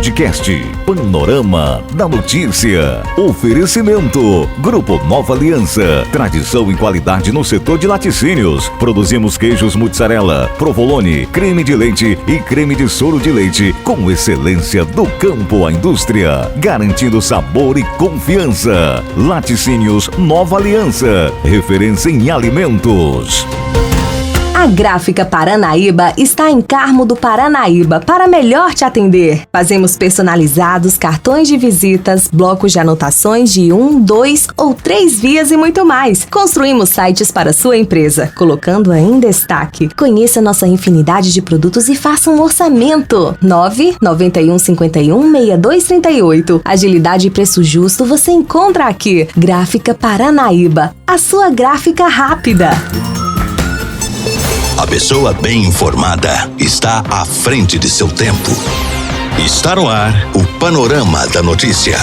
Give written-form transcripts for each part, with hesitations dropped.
podcast Panorama da Notícia. Oferecimento Grupo Nova Aliança. Tradição e qualidade no setor de laticínios. Produzimos queijos mussarela, provolone, creme de leite e creme de soro de leite com excelência do campo à indústria, garantindo sabor e confiança. Laticínios Nova Aliança, referência em alimentos. A Gráfica Paranaíba está em Carmo do Paranaíba para melhor te atender. Fazemos personalizados, cartões de visitas, blocos de anotações de 1, 2 ou 3 vias e muito mais. Construímos sites para sua empresa, colocando-a em destaque. Conheça nossa infinidade de produtos e faça um orçamento. 991516238. Agilidade e preço justo você encontra aqui. Gráfica Paranaíba, a sua gráfica rápida. A pessoa bem informada está à frente de seu tempo. Está no ar o Panorama da Notícia.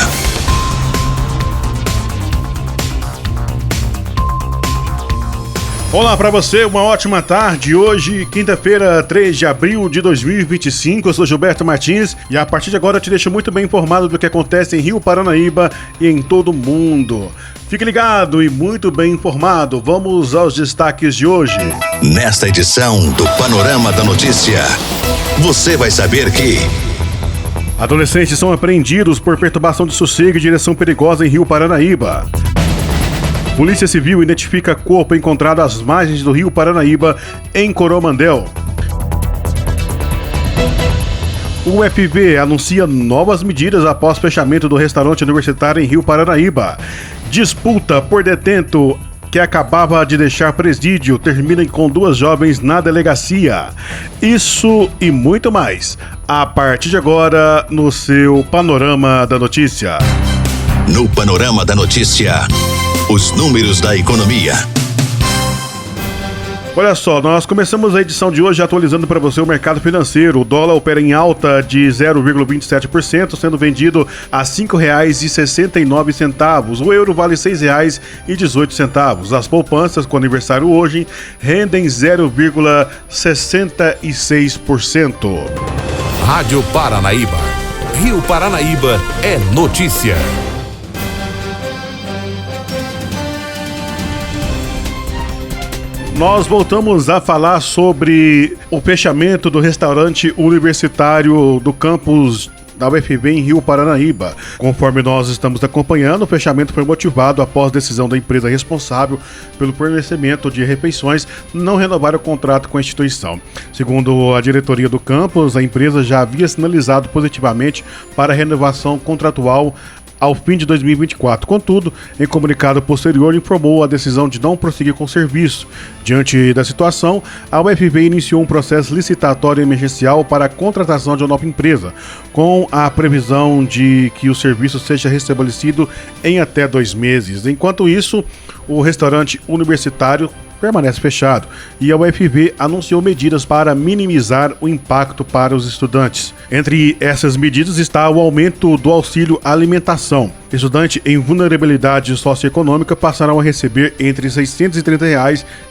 Olá para você, uma ótima tarde. Hoje, quinta-feira, 3 de abril de 2025. Eu sou Gilberto Martins e a partir de agora eu te deixo muito bem informado do que acontece em Rio Paranaíba e em todo o mundo. Fique ligado e muito bem informado. Vamos aos destaques de hoje. Nesta edição do Panorama da Notícia, você vai saber que... adolescentes são apreendidos por perturbação de sossego e direção perigosa em Rio Paranaíba. Polícia Civil identifica corpo encontrado às margens do Rio Paranaíba, em Coromandel. O UFV anuncia novas medidas após fechamento do restaurante universitário em Rio Paranaíba. Disputa por detento que acabava de deixar presídio termina com 2 jovens na delegacia. Isso e muito mais, a partir de agora, no seu Panorama da Notícia. No Panorama da Notícia, os números da economia. Olha só, nós começamos a edição de hoje atualizando para você o mercado financeiro. O dólar opera em alta de 0,27%, sendo vendido a R$ 5,69. O euro vale R$ 6,18. As poupanças com aniversário hoje rendem 0,66%. Rádio Paranaíba. Rio Paranaíba é notícia. Nós voltamos a falar sobre o fechamento do restaurante universitário do campus da UFV em Rio Paranaíba. Conforme nós estamos acompanhando, o fechamento foi motivado após decisão da empresa responsável pelo fornecimento de refeições não renovar o contrato com a instituição. Segundo a diretoria do campus, a empresa já havia sinalizado positivamente para a renovação contratual ao fim de 2024. Contudo, em comunicado posterior, informou a decisão de não prosseguir com o serviço. Diante da situação, a UFV iniciou um processo licitatório emergencial para a contratação de uma nova empresa, com a previsão de que o serviço seja restabelecido em até 2 meses. Enquanto isso, o restaurante universitário permanece fechado e a UFV anunciou medidas para minimizar o impacto para os estudantes. Entre essas medidas está o aumento do auxílio alimentação. Estudantes em vulnerabilidade socioeconômica passarão a receber entre R$ 630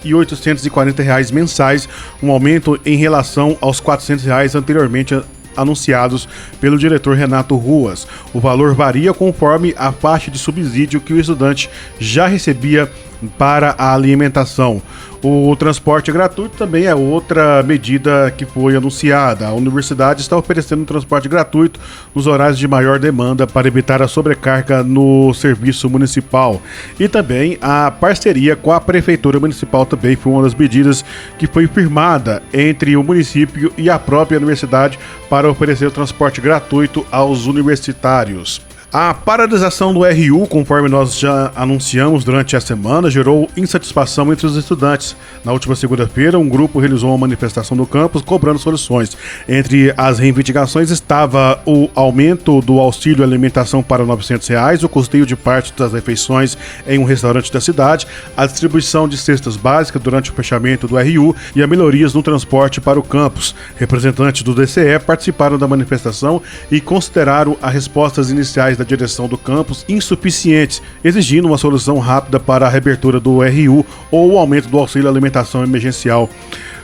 e R$ 840 mensais, um aumento em relação aos R$ 400 anteriormente anunciados pelo diretor Renato Ruas. O valor varia conforme a faixa de subsídio que o estudante já recebia para a alimentação. O transporte gratuito também é outra medida que foi anunciada. A universidade está oferecendo um transporte gratuito nos horários de maior demanda para evitar a sobrecarga no serviço municipal. E também a parceria com a Prefeitura Municipal também foi uma das medidas que foi firmada entre o município e a própria universidade para oferecer o transporte gratuito aos universitários. A paralisação do RU, conforme nós já anunciamos durante a semana, gerou insatisfação entre os estudantes. Na última segunda-feira, um grupo realizou uma manifestação no campus cobrando soluções. Entre as reivindicações estava o aumento do auxílio alimentação para R$ 900, o custeio de parte das refeições em um restaurante da cidade, a distribuição de cestas básicas durante o fechamento do RU e a melhorias no transporte para o campus. Representantes do DCE participaram da manifestação e consideraram as respostas iniciais da direção do campus insuficientes, exigindo uma solução rápida para a reabertura do RU ou o aumento do auxílio alimentação emergencial.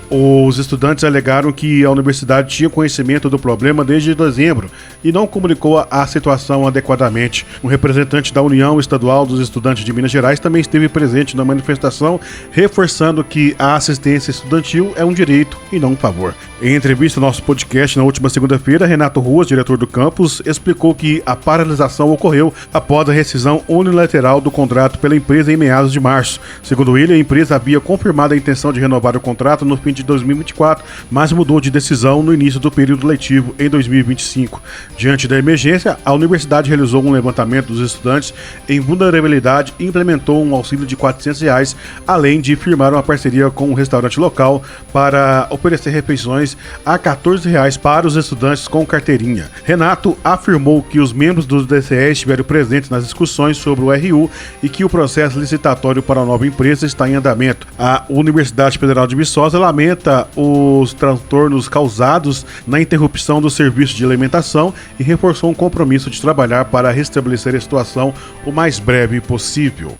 Os estudantes alegaram que a universidade tinha conhecimento do problema desde dezembro e não comunicou a situação adequadamente. Um representante da União Estadual dos Estudantes de Minas Gerais também esteve presente na manifestação, reforçando que a assistência estudantil é um direito e não um favor. Em entrevista ao nosso podcast na última segunda-feira, Renato Ruas, diretor do campus, explicou que a paralisação ocorreu após a rescisão unilateral do contrato pela empresa em meados de março. Segundo ele, a empresa havia confirmado a intenção de renovar o contrato no fim de 2024, mas mudou de decisão no início do período letivo em 2025. Diante da emergência, a universidade realizou um levantamento dos estudantes em vulnerabilidade e implementou um auxílio de R$ 400, além de firmar uma parceria com um restaurante local para oferecer refeições a R$ 14 para os estudantes com carteirinha. Renato afirmou que os membros do DCE estiveram presentes nas discussões sobre o RU e que o processo licitatório para a nova empresa está em andamento. A Universidade Federal de Viçosa lamenta os transtornos causados na interrupção do serviço de alimentação e reforçou um compromisso de trabalhar para restabelecer a situação o mais breve possível.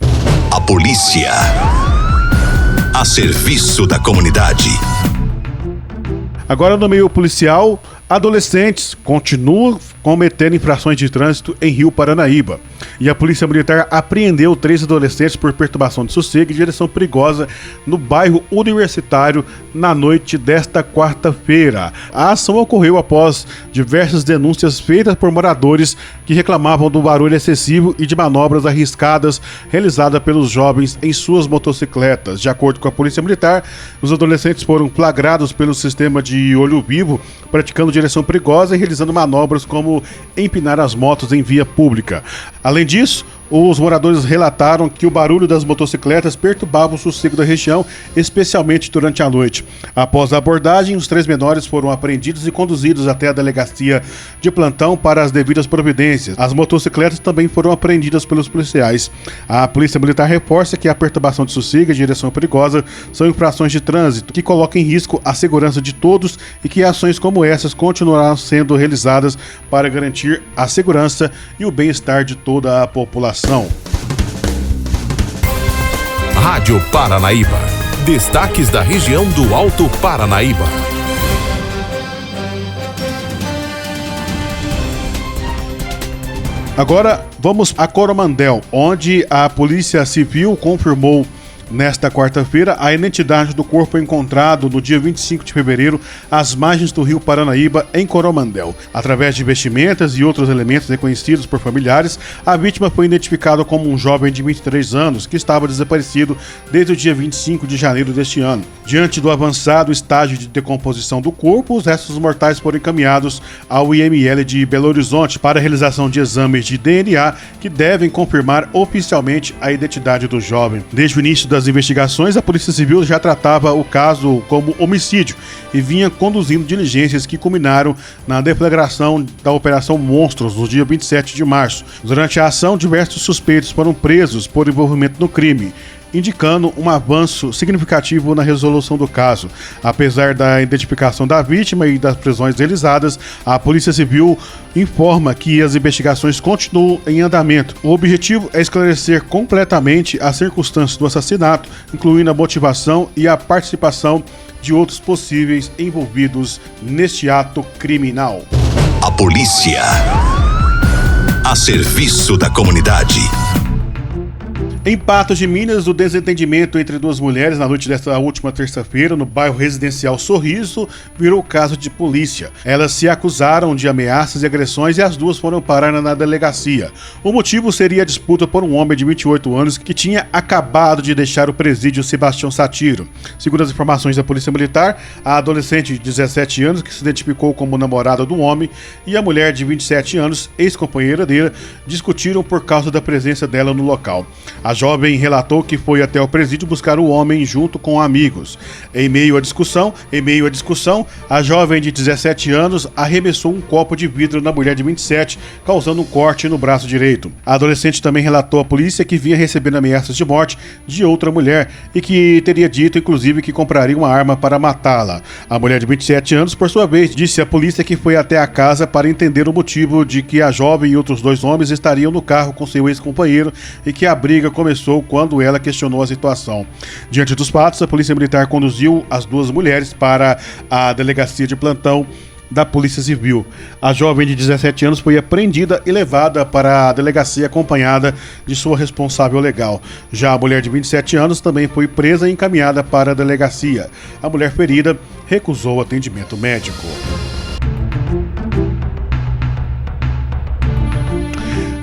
A polícia a serviço da comunidade. Agora, no meio policial, adolescentes continuam cometendo infrações de trânsito em Rio Paranaíba. E a Polícia Militar apreendeu 3 adolescentes por perturbação de sossego e direção perigosa no bairro Universitário na noite desta quarta-feira. A ação ocorreu após diversas denúncias feitas por moradores que reclamavam do barulho excessivo e de manobras arriscadas realizadas pelos jovens em suas motocicletas. De acordo com a Polícia Militar, os adolescentes foram flagrados pelo sistema de olho vivo, praticando direção perigosa e realizando manobras como empinar as motos em via pública. Além disso, os moradores relataram que o barulho das motocicletas perturbava o sossego da região, especialmente durante a noite. Após a abordagem, os 3 menores foram apreendidos e conduzidos até a delegacia de plantão para as devidas providências. As motocicletas também foram apreendidas pelos policiais. A Polícia Militar reforça que a perturbação de sossego e direção perigosa são infrações de trânsito que colocam em risco a segurança de todos e que ações como essas continuarão sendo realizadas para garantir a segurança e o bem-estar de toda a população. Rádio Paranaíba. Destaques da região do Alto Paranaíba. Agora vamos a Coromandel, onde a Polícia Civil confirmou nesta quarta-feira a identidade do corpo encontrado no dia 25 de fevereiro às margens do rio Paranaíba, em Coromandel. Através de vestimentas e outros elementos reconhecidos por familiares, a vítima foi identificada como um jovem de 23 anos que estava desaparecido desde o dia 25 de janeiro deste ano. Diante do avançado estágio de decomposição do corpo, os restos mortais foram encaminhados ao IML de Belo Horizonte para a realização de exames de DNA que devem confirmar oficialmente a identidade do jovem. Desde o início das investigações, a Polícia Civil já tratava o caso como homicídio e vinha conduzindo diligências que culminaram na deflagração da Operação Monstros no dia 27 de março. Durante a ação, diversos suspeitos foram presos por envolvimento no crime, indicando um avanço significativo na resolução do caso. Apesar da identificação da vítima e das prisões realizadas, a Polícia Civil informa que as investigações continuam em andamento. O objetivo é esclarecer completamente as circunstâncias do assassinato, incluindo a motivação e a participação de outros possíveis envolvidos neste ato criminal. A polícia a serviço da comunidade. Em Patos de Minas, o desentendimento entre 2 mulheres na noite desta última terça-feira no bairro residencial Sorriso virou caso de polícia. Elas se acusaram de ameaças e agressões e as 2 foram parar na delegacia. O motivo seria a disputa por um homem de 28 anos que tinha acabado de deixar o presídio Sebastião Satiro. Segundo as informações da Polícia Militar, a adolescente de 17 anos, que se identificou como namorada do homem, e a mulher de 27 anos, ex-companheira dele, discutiram por causa da presença dela no local. A jovem relatou que foi até o presídio buscar o homem junto com amigos. Em meio à discussão, a jovem de 17 anos arremessou um copo de vidro na mulher de 27, causando um corte no braço direito. A adolescente também relatou à polícia que vinha recebendo ameaças de morte de outra mulher e que teria dito, inclusive, que compraria uma arma para matá-la. A mulher de 27 anos, por sua vez, disse à polícia que foi até a casa para entender o motivo de que a jovem e outros 2 homens estariam no carro com seu ex-companheiro e que a briga começou começou quando ela questionou a situação. Diante dos fatos, a Polícia Militar conduziu as duas mulheres para a delegacia de plantão da Polícia Civil. A jovem de 17 anos foi apreendida e levada para a delegacia acompanhada de sua responsável legal. Já a mulher de 27 anos também foi presa e encaminhada para a delegacia. A mulher ferida recusou atendimento médico.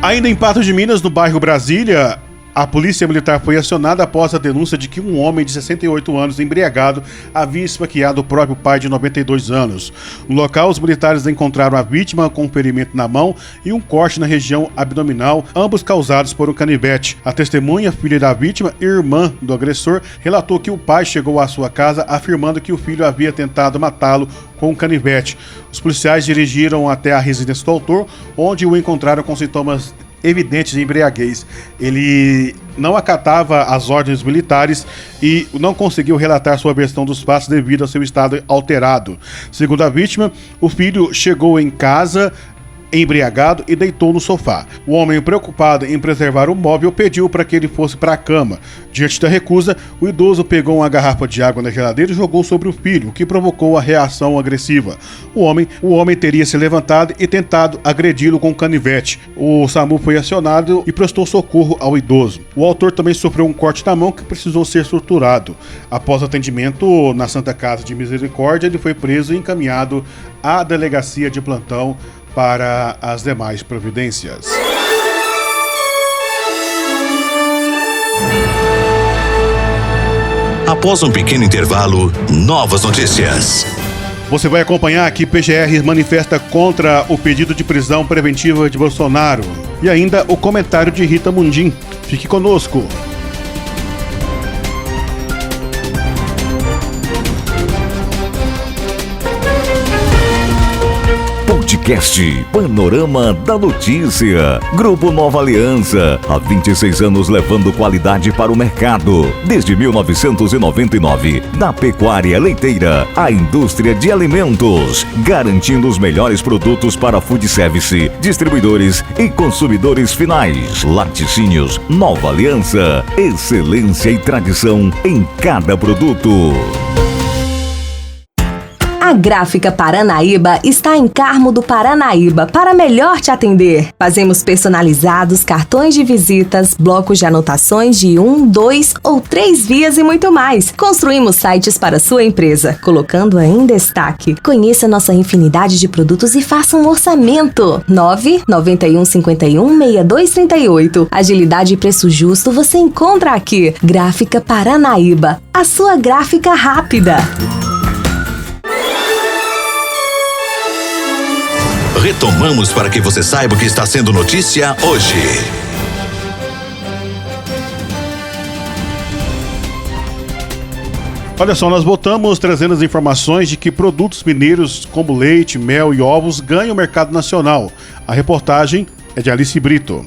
Ainda em Patos de Minas, no bairro Brasília, a Polícia Militar foi acionada após a denúncia de que um homem de 68 anos embriagado havia esfaqueado o próprio pai de 92 anos. No local, os militares encontraram a vítima com um ferimento na mão e um corte na região abdominal, ambos causados por um canivete. A testemunha, filha da vítima e irmã do agressor, relatou que o pai chegou à sua casa afirmando que o filho havia tentado matá-lo com um canivete. Os policiais dirigiram até a residência do autor, onde o encontraram com sintomas evidentes de embriaguez. Ele não acatava as ordens militares e não conseguiu relatar sua versão dos fatos devido ao seu estado alterado. Segundo a vítima, o filho chegou em casa embriagado e deitou no sofá. O homem, preocupado em preservar o móvel, pediu para que ele fosse para a cama. Diante da recusa, o idoso pegou uma garrafa de água na geladeira e jogou sobre o filho, o que provocou a reação agressiva. O homem teria se levantado e tentado agredi-lo com um canivete. O SAMU foi acionado e prestou socorro ao idoso. O autor também sofreu um corte na mão que precisou ser suturado. Após atendimento na Santa Casa de Misericórdia, ele foi preso e encaminhado à delegacia de plantão para as demais providências. Após um pequeno intervalo, novas notícias. Você vai acompanhar que PGR manifesta contra o pedido de prisão preventiva de Bolsonaro. E ainda o comentário de Rita Mundim. Fique conosco. Podcast Panorama da Notícia. Grupo Nova Aliança. Há 26 anos levando qualidade para o mercado. Desde 1999. Da pecuária leiteira à indústria de alimentos. Garantindo os melhores produtos para food service, distribuidores e consumidores finais. Laticínios Nova Aliança. Excelência e tradição em cada produto. A Gráfica Paranaíba está em Carmo do Paranaíba para melhor te atender. Fazemos personalizados, cartões de visitas, blocos de anotações de 1, 2 ou 3 vias e muito mais. Construímos sites para sua empresa, colocando-a em destaque. Conheça nossa infinidade de produtos e faça um orçamento. 991516238. Agilidade e preço justo você encontra aqui. Gráfica Paranaíba, a sua gráfica rápida. Retomamos para que você saiba o que está sendo notícia hoje. Olha só, nós voltamos trazendo as informações de que produtos mineiros como leite, mel e ovos ganham mercado nacional. A reportagem é de Alice Brito.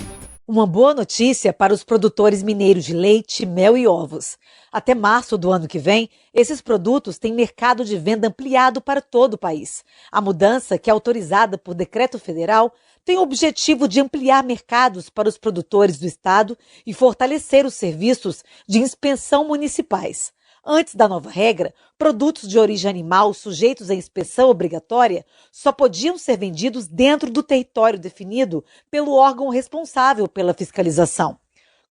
Uma boa notícia para os produtores mineiros de leite, mel e ovos. Até março do ano que vem, esses produtos têm mercado de venda ampliado para todo o país. A mudança, que é autorizada por decreto federal, tem o objetivo de ampliar mercados para os produtores do estado e fortalecer os serviços de inspeção municipais. Antes da nova regra, produtos de origem animal sujeitos à inspeção obrigatória só podiam ser vendidos dentro do território definido pelo órgão responsável pela fiscalização.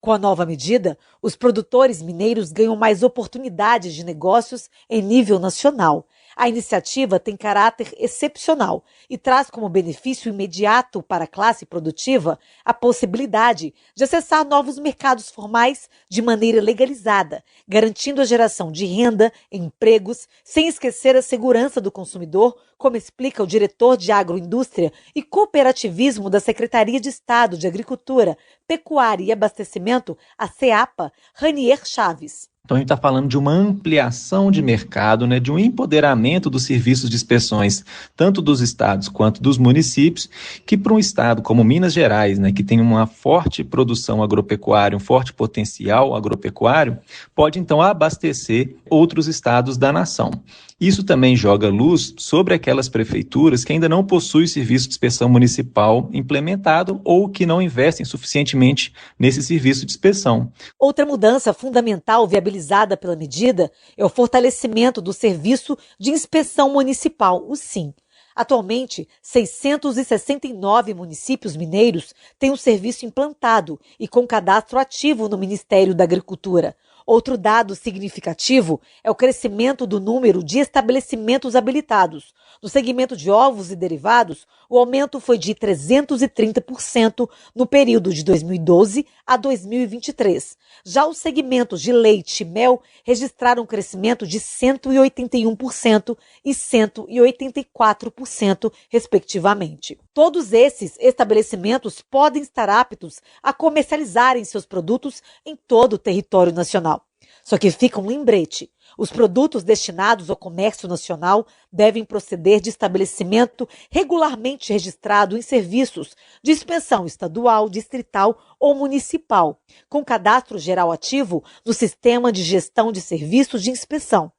Com a nova medida, os produtores mineiros ganham mais oportunidades de negócios em nível nacional. A iniciativa tem caráter excepcional e traz como benefício imediato para a classe produtiva a possibilidade de acessar novos mercados formais de maneira legalizada, garantindo a geração de renda, empregos, sem esquecer a segurança do consumidor, como explica o diretor de Agroindústria e Cooperativismo da Secretaria de Estado de Agricultura, Pecuária e Abastecimento, a CEAPA, Ranier Chaves. Então a gente está falando de uma ampliação de mercado, né, de um empoderamento dos serviços de inspeções, tanto dos estados quanto dos municípios, que para um estado como Minas Gerais, né, que tem uma forte produção agropecuária, um forte potencial agropecuário, pode então abastecer outros estados da nação. Isso também joga luz sobre aquelas prefeituras que ainda não possuem serviço de inspeção municipal implementado ou que não investem suficientemente nesse serviço de inspeção. Outra mudança fundamental viabilizada pela medida é o fortalecimento do Serviço de Inspeção Municipal, o SIM. Atualmente, 669 municípios mineiros têm o serviço implantado e com cadastro ativo no Ministério da Agricultura. Outro dado significativo é o crescimento do número de estabelecimentos habilitados. No segmento de ovos e derivados, o aumento foi de 330% no período de 2012 a 2023. Já os segmentos de leite e mel registraram um crescimento de 181% e 184%, respectivamente. Todos esses estabelecimentos podem estar aptos a comercializarem seus produtos em todo o território nacional. Só que fica um lembrete. Os produtos destinados ao comércio nacional devem proceder de estabelecimento regularmente registrado em serviços de inspeção estadual, distrital ou municipal, com cadastro geral ativo no Sistema de Gestão de Serviços de Inspeção.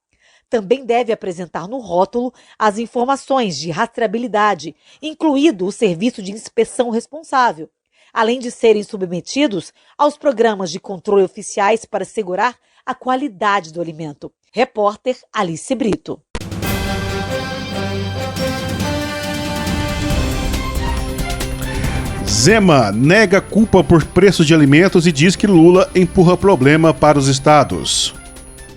Também deve apresentar no rótulo as informações de rastreabilidade, incluído o serviço de inspeção responsável, além de serem submetidos aos programas de controle oficiais para assegurar a qualidade do alimento. Repórter Alice Brito. Zema nega culpa por preços de alimentos e diz que Lula empurra problema para os estados.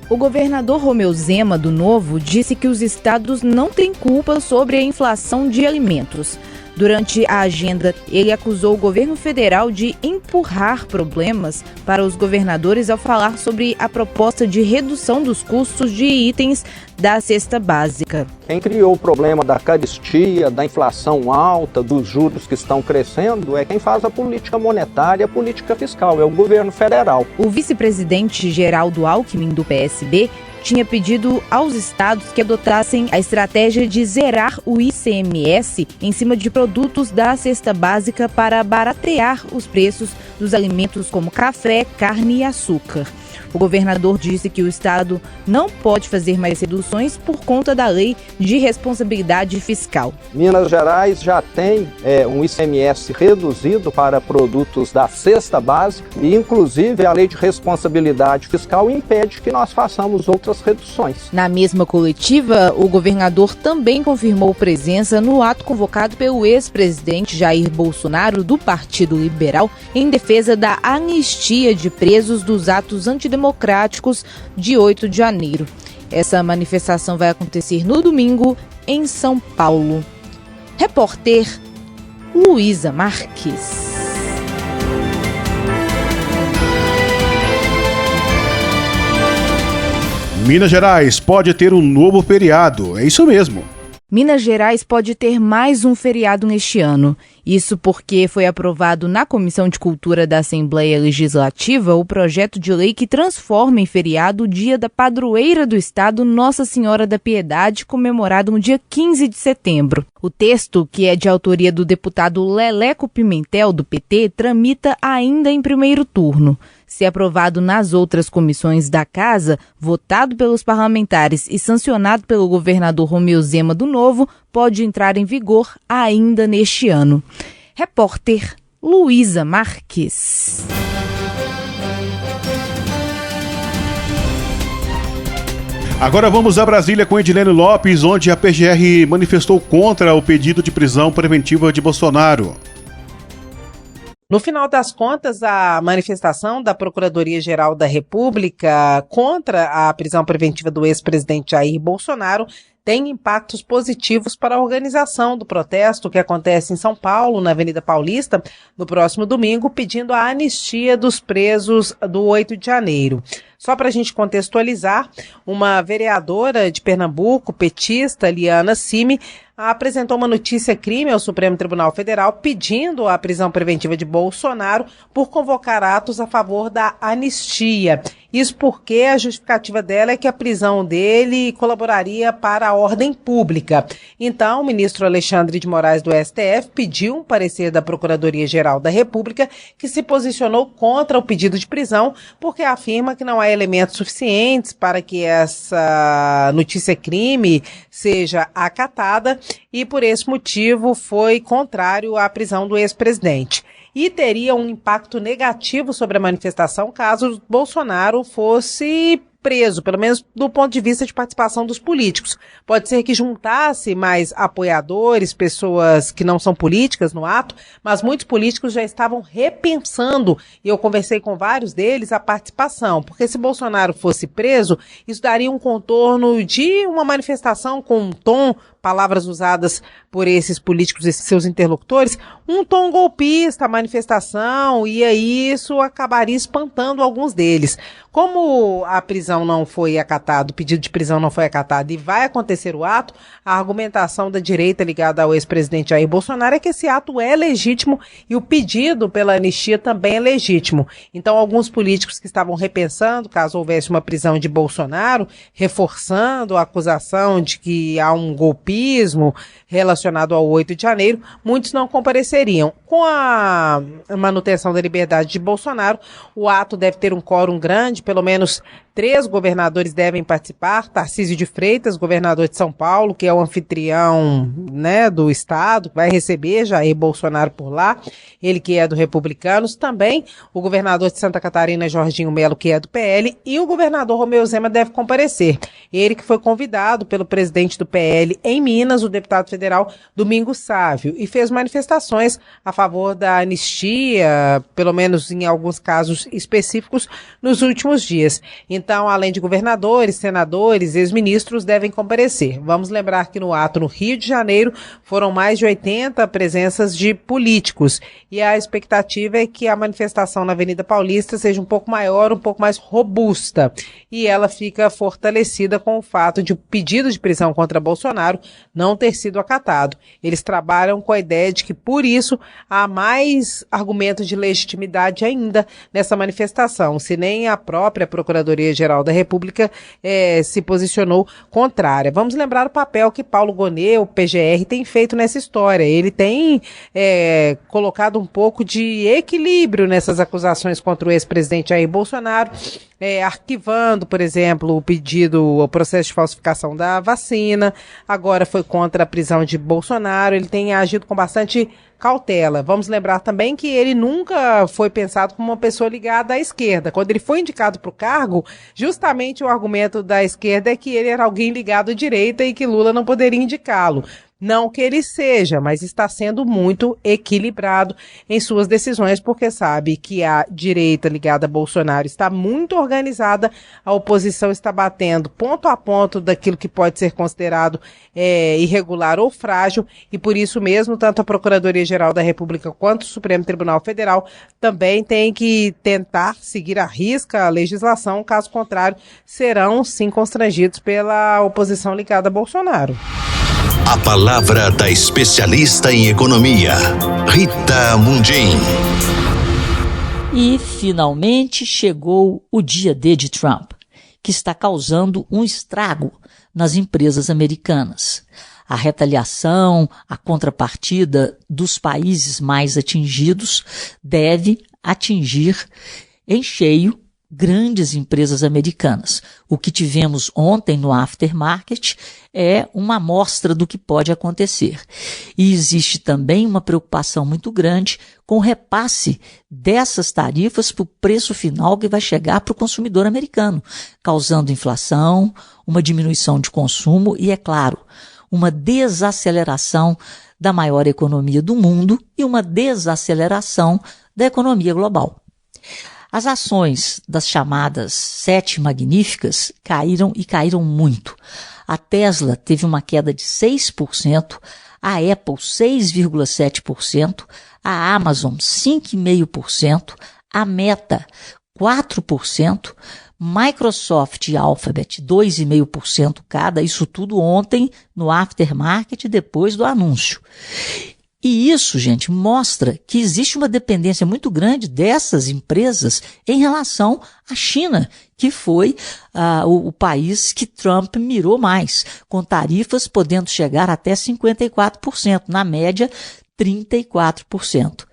O governador Romeu Zema, do Novo, disse que os estados não têm culpa sobre a inflação de alimentos. Durante a agenda, ele acusou o governo federal de empurrar problemas para os governadores ao falar sobre a proposta de redução dos custos de itens da cesta básica. Quem criou o problema da carestia, da inflação alta, dos juros que estão crescendo, é quem faz a política monetária e a política fiscal, é o governo federal. O vice-presidente Geraldo Alckmin, do PSB, tinha pedido aos estados que adotassem a estratégia de zerar o ICMS em cima de produtos da cesta básica para baratear os preços dos alimentos como café, carne e açúcar. O governador disse que o estado não pode fazer mais reduções por conta da lei de responsabilidade fiscal. Minas Gerais já tem um ICMS reduzido para produtos da cesta básica e, inclusive, a lei de responsabilidade fiscal impede que nós façamos outras reduções. Na mesma coletiva, o governador também confirmou presença no ato convocado pelo ex-presidente Jair Bolsonaro, do Partido Liberal, em defesa da anistia de presos dos atos antidemocráticos de 8 de janeiro. Essa manifestação vai acontecer no domingo em São Paulo. Repórter Luísa Marques. Minas Gerais pode ter um novo feriado, é isso mesmo. Minas Gerais pode ter mais um feriado neste ano. Isso porque foi aprovado na Comissão de Cultura da Assembleia Legislativa o projeto de lei que transforma em feriado o Dia da Padroeira do Estado, Nossa Senhora da Piedade, comemorado no dia 15 de setembro. O texto, que é de autoria do deputado Leleco Pimentel, do PT, tramita ainda em primeiro turno. Se aprovado nas outras comissões da Casa, votado pelos parlamentares e sancionado pelo governador Romeu Zema do Novo, pode entrar em vigor ainda neste ano. Repórter Luísa Marques. Agora vamos a Brasília com Edilene Lopes, onde a PGR manifestou contra o pedido de prisão preventiva de Bolsonaro. No final das contas, a manifestação da Procuradoria-Geral da República contra a prisão preventiva do ex-presidente Jair Bolsonaro tem impactos positivos para a organização do protesto que acontece em São Paulo, na Avenida Paulista, no próximo domingo, pedindo a anistia dos presos do 8 de janeiro. Só para a gente contextualizar, uma vereadora de Pernambuco, petista, Liana Cime, apresentou uma notícia-crime ao Supremo Tribunal Federal pedindo a prisão preventiva de Bolsonaro por convocar atos a favor da anistia. Isso porque a justificativa dela é que a prisão dele colaboraria para a ordem pública. Então, o ministro Alexandre de Moraes do STF pediu um parecer da Procuradoria-Geral da República que se posicionou contra o pedido de prisão porque afirma que não há há elementos suficientes para que essa notícia-crime seja acatada e, por esse motivo, foi contrário à prisão do ex-presidente. E teria um impacto negativo sobre a manifestação caso Bolsonaro fosse preso, pelo menos do ponto de vista de participação dos políticos. Pode ser que juntasse mais apoiadores, pessoas que não são políticas no ato, mas muitos políticos já estavam repensando, e eu conversei com vários deles, a participação, porque se Bolsonaro fosse preso, isso daria um contorno de uma manifestação com um tom, palavras usadas por esses políticos e seus interlocutores, um tom golpista, a manifestação, e aí isso acabaria espantando alguns deles. Como a prisão não foi acatada, o pedido de prisão não foi acatado e vai acontecer o ato, a argumentação da direita ligada ao ex-presidente Jair Bolsonaro é que esse ato é legítimo e o pedido pela anistia também é legítimo. Então, alguns políticos que estavam repensando, caso houvesse uma prisão de Bolsonaro, reforçando a acusação de que há um golpismo relacionado ao 8 de janeiro, muitos não compareceriam. Com a manutenção da liberdade de Bolsonaro, o ato deve ter um quórum grande, pelo menos 3 governadores devem participar. Tarcísio de Freitas, governador de São Paulo, que é o anfitrião, né, do estado, vai receber Jair Bolsonaro por lá, ele que é do Republicanos, também o governador de Santa Catarina, Jorginho Melo, que é do PL, e o governador Romeu Zema deve comparecer. Ele que foi convidado pelo presidente do PL em Minas, o deputado federal Domingos Sávio, e fez manifestações a favor da anistia, pelo menos em alguns casos específicos, nos últimos dias. Então, além de governadores, senadores, ex-ministros devem comparecer. Vamos lembrar que no ato no Rio de Janeiro foram mais de 80 presenças de políticos e a expectativa é que a manifestação na Avenida Paulista seja um pouco maior, um pouco mais robusta. E ela fica fortalecida com o fato de o pedido de prisão contra Bolsonaro não ter sido acatado. Eles trabalham com a ideia de que, por isso, há mais argumentos de legitimidade ainda nessa manifestação, se nem a própria Procuradoria-Geral da República se posicionou contrária. Vamos lembrar o papel que Paulo Gonet, o PGR, tem feito nessa história. Ele tem colocado um pouco de equilíbrio nessas acusações contra o ex-presidente Jair Bolsonaro, arquivando, por exemplo, o processo de falsificação da vacina, agora foi contra a prisão de Bolsonaro, ele tem agido com bastante cautela. Vamos lembrar também que ele nunca foi pensado como uma pessoa ligada à esquerda. Quando ele foi indicado para o cargo, justamente o argumento da esquerda é que ele era alguém ligado à direita e que Lula não poderia indicá-lo. Não que ele seja, mas está sendo muito equilibrado em suas decisões, porque sabe que a direita ligada a Bolsonaro está muito organizada, a oposição está batendo ponto a ponto daquilo que pode ser considerado irregular ou frágil, e por isso mesmo, tanto a Procuradoria-Geral da República quanto o Supremo Tribunal Federal também tem que tentar seguir à risca a legislação, caso contrário, serão sim constrangidos pela oposição ligada a Bolsonaro. A palavra da especialista em economia, Rita Mundim. E, finalmente, chegou o dia D de Trump, que está causando um estrago nas empresas americanas. A retaliação, a contrapartida dos países mais atingidos deve atingir em cheio grandes empresas americanas. O que tivemos ontem no aftermarket é uma amostra do que pode acontecer. E existe também uma preocupação muito grande com o repasse dessas tarifas para o preço final que vai chegar para o consumidor americano, causando inflação, uma diminuição de consumo e, é claro, uma desaceleração da maior economia do mundo e uma desaceleração da economia global. As ações das chamadas 7 magníficas caíram e caíram muito. A Tesla teve uma queda de 6%, a Apple 6,7%, a Amazon 5,5%, a Meta 4%, Microsoft e Alphabet 2,5% cada, isso tudo ontem no aftermarket depois do anúncio. E isso, gente, mostra que existe uma dependência muito grande dessas empresas em relação à China, que foi o país que Trump mirou mais, com tarifas podendo chegar até 54%, na média 34%.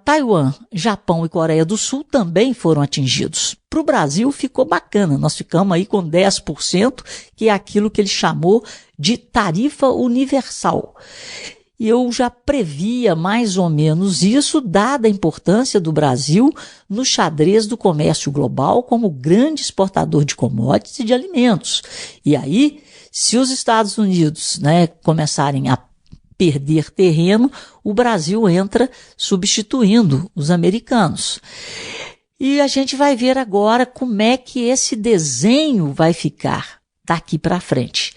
Taiwan, Japão e Coreia do Sul também foram atingidos. Para o Brasil ficou bacana, nós ficamos aí com 10%, que é aquilo que ele chamou de tarifa universal. E eu já previa mais ou menos isso, dada a importância do Brasil no xadrez do comércio global como grande exportador de commodities e de alimentos. E aí, se os Estados Unidos, começarem a perder terreno, o Brasil entra substituindo os americanos. E a gente vai ver agora como é que esse desenho vai ficar daqui para frente.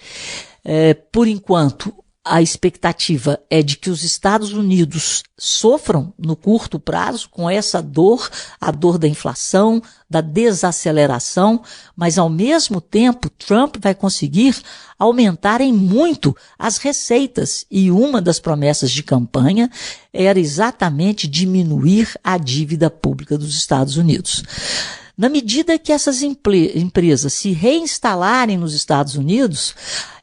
Por enquanto, a expectativa é de que os Estados Unidos sofram no curto prazo com essa dor, a dor da inflação, da desaceleração, mas ao mesmo tempo Trump vai conseguir aumentar em muito as receitas e uma das promessas de campanha era exatamente diminuir a dívida pública dos Estados Unidos. Na medida que essas empresas se reinstalarem nos Estados Unidos,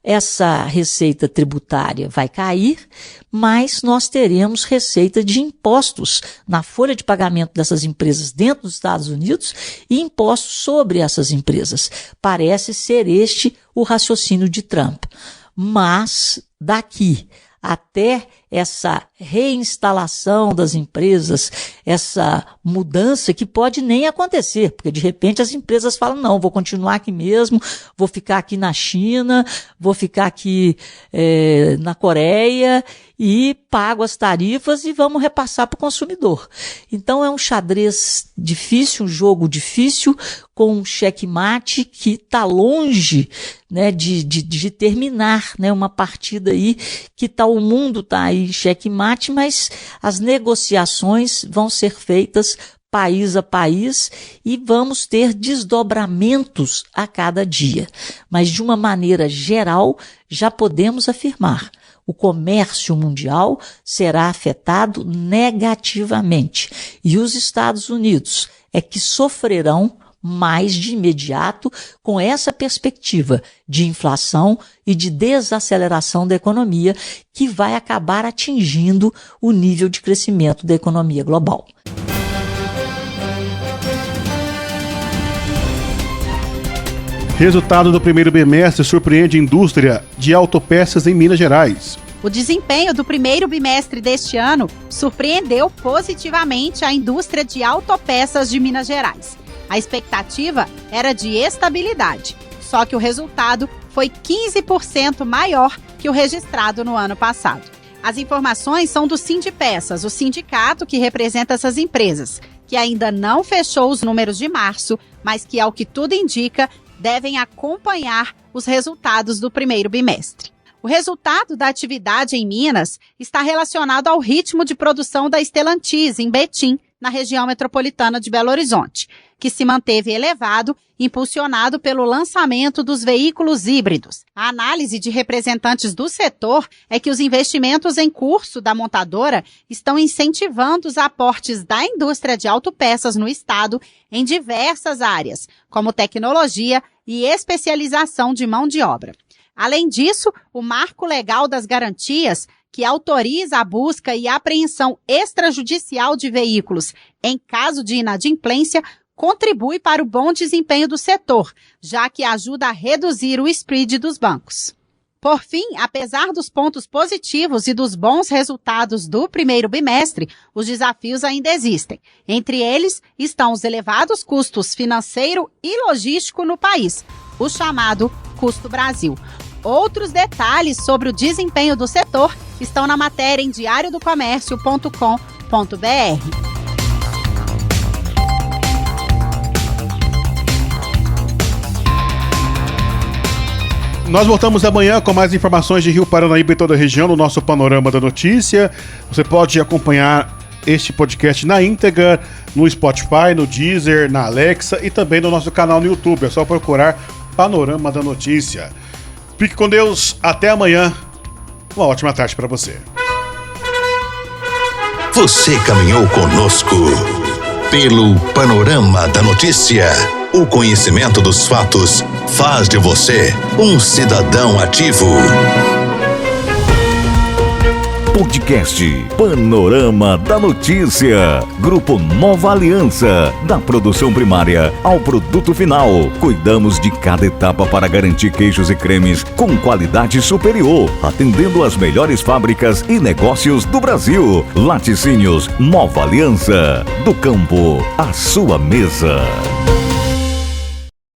essa receita tributária vai cair, mas nós teremos receita de impostos na folha de pagamento dessas empresas dentro dos Estados Unidos e impostos sobre essas empresas. Parece ser este o raciocínio de Trump. Mas daqui até essa reinstalação das empresas, essa mudança que pode nem acontecer, porque de repente as empresas falam, não, vou continuar aqui mesmo, vou ficar aqui na China, vou ficar aqui na Coreia e pago as tarifas e vamos repassar para o consumidor. Então é um xadrez difícil, um jogo difícil, com um checkmate que está longe de terminar, uma partida aí que o mundo está aí em checkmate, mas as negociações vão ser feitas país a país e vamos ter desdobramentos a cada dia. Mas de uma maneira geral, já podemos afirmar, o comércio mundial será afetado negativamente e os Estados Unidos é que sofrerão mais de imediato com essa perspectiva de inflação e de desaceleração da economia que vai acabar atingindo o nível de crescimento da economia global. Resultado do primeiro bimestre surpreende a indústria de autopeças em Minas Gerais. O desempenho do primeiro bimestre deste ano surpreendeu positivamente a indústria de autopeças de Minas Gerais. A expectativa era de estabilidade, só que o resultado foi 15% maior que o registrado no ano passado. As informações são do Sindipeças, o sindicato que representa essas empresas, que ainda não fechou os números de março, mas que, ao que tudo indica, devem acompanhar os resultados do primeiro bimestre. O resultado da atividade em Minas está relacionado ao ritmo de produção da Stellantis, em Betim, na região metropolitana de Belo Horizonte, que se manteve elevado, impulsionado pelo lançamento dos veículos híbridos. A análise de representantes do setor é que os investimentos em curso da montadora estão incentivando os aportes da indústria de autopeças no estado em diversas áreas, como tecnologia e especialização de mão de obra. Além disso, o Marco Legal das Garantias, que autoriza a busca e apreensão extrajudicial de veículos em caso de inadimplência, contribui para o bom desempenho do setor, já que ajuda a reduzir o spread dos bancos. Por fim, apesar dos pontos positivos e dos bons resultados do primeiro bimestre, os desafios ainda existem. Entre eles estão os elevados custos financeiro e logístico no país, o chamado Custo Brasil. Outros detalhes sobre o desempenho do setor estão na matéria em diariodocomércio.com.br. Nós voltamos amanhã com mais informações de Rio Paranaíba e toda a região no nosso Panorama da Notícia. Você pode acompanhar este podcast na íntegra no Spotify, no Deezer, na Alexa e também no nosso canal no YouTube. É só procurar Panorama da Notícia. Fique com Deus, até amanhã. Uma ótima tarde para você. Você caminhou conosco pelo Panorama da Notícia. O conhecimento dos fatos faz de você um cidadão ativo. Podcast Panorama da Notícia. Grupo Nova Aliança. Da produção primária ao produto final. Cuidamos de cada etapa para garantir queijos e cremes com qualidade superior, atendendo às melhores fábricas e negócios do Brasil. Laticínios Nova Aliança. Do campo à sua mesa.